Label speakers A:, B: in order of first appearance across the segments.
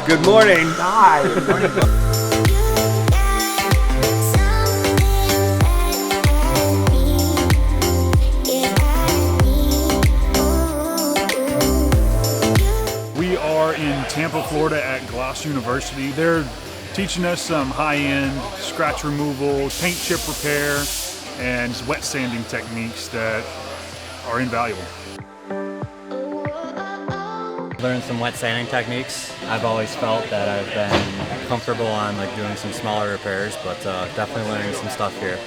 A: Good morning.
B: Hi. Good morning.
C: We are in Tampa, Florida at Gloss University. They're teaching us some high-end scratch removal, paint chip repair, and wet sanding techniques that are invaluable.
D: Learned some wet sanding techniques. I've always felt that I've been comfortable on doing some smaller repairs, but definitely learning some stuff here.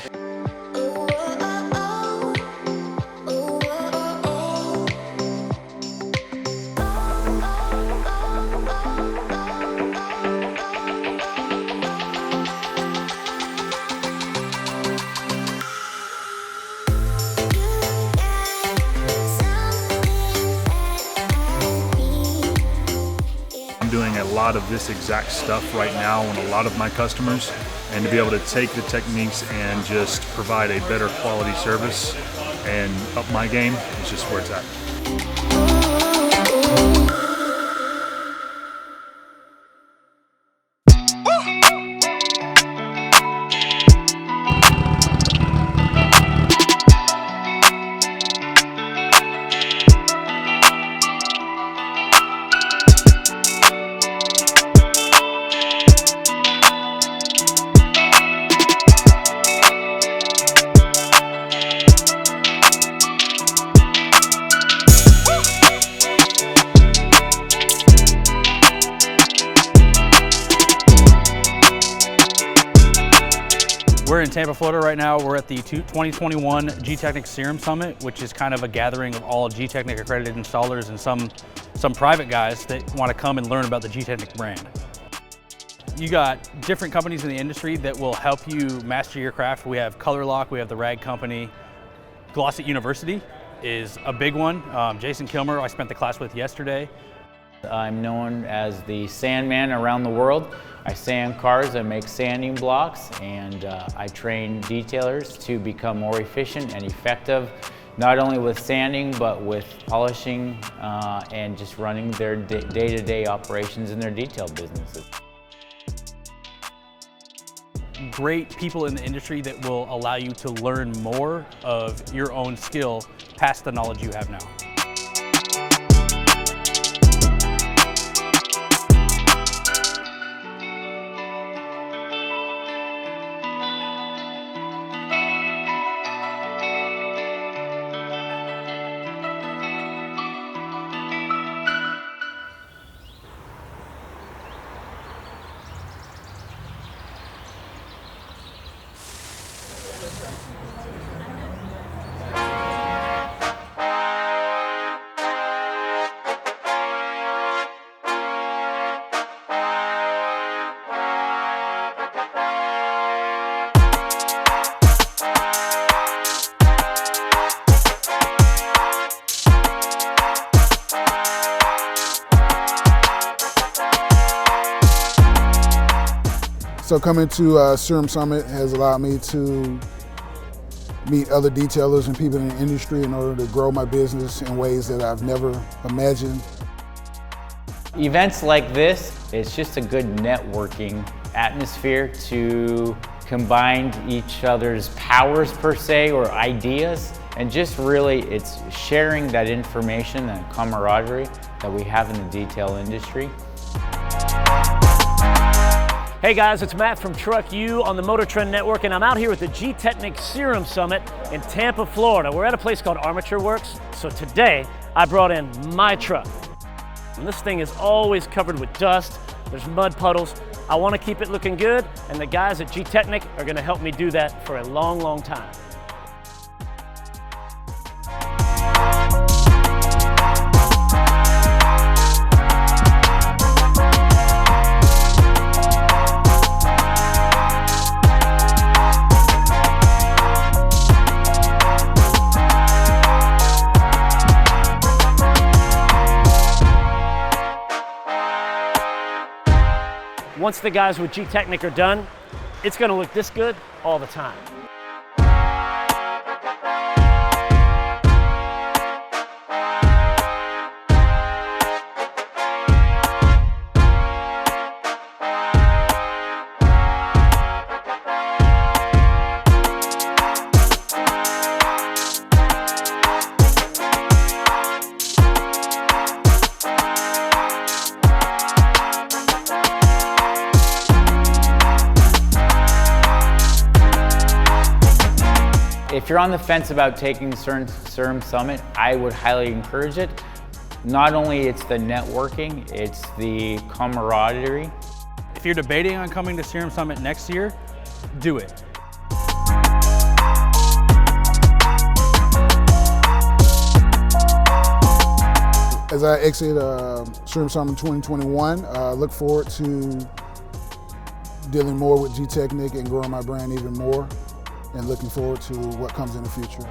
C: I'm doing a lot of this exact stuff right now on a lot of my customers, and to be able to take the techniques and just provide a better quality service and up my game is just where it's at.
E: We're in Tampa, Florida right now. We're at the 2021 G-Technic Serum Summit, which is kind of a gathering of all G-Technic accredited installers and some private guys that want to come and learn about the G-Technic brand. You got different companies in the industry that will help you master your craft. We have Color Lock, we have the Rag Company. Gloss at University is a big one. Jason Kilmer, I spent the class with yesterday.
F: I'm known as the Sandman around the world. I sand cars, I make sanding blocks, and I train detailers to become more efficient and effective, not only with sanding, but with polishing and just running their day-to-day operations in their detail businesses.
E: Great people in the industry that will allow you to learn more of your own skill past the knowledge you have now.
G: So coming to Serum Summit has allowed me to meet other detailers and people in the industry in order to grow my business in ways that I've never imagined.
F: Events like this, it's just a good networking atmosphere to combine each other's powers per se, or ideas, and just really it's sharing that information and camaraderie that we have in the detail industry.
H: Hey guys, it's Matt from Truck U on the Motor Trend Network, and I'm out here at the G-Technic Serum Summit in Tampa, Florida. We're at a place called Armature Works, so today I brought in my truck. And this thing is always covered with dust, there's mud puddles. I want to keep it looking good, and the guys at G-Technic are going to help me do that for a long, long time. Once the guys with G-Technic are done, it's going to look this good all the time.
F: If you're on the fence about taking Serum Summit, I would highly encourage it. Not only it's the networking, it's the camaraderie.
E: If you're debating on coming to Serum Summit next year, do it.
G: As I exit Serum Summit 2021, look forward to dealing more with G-Technic and growing my brand even more, and looking forward to what comes in the future.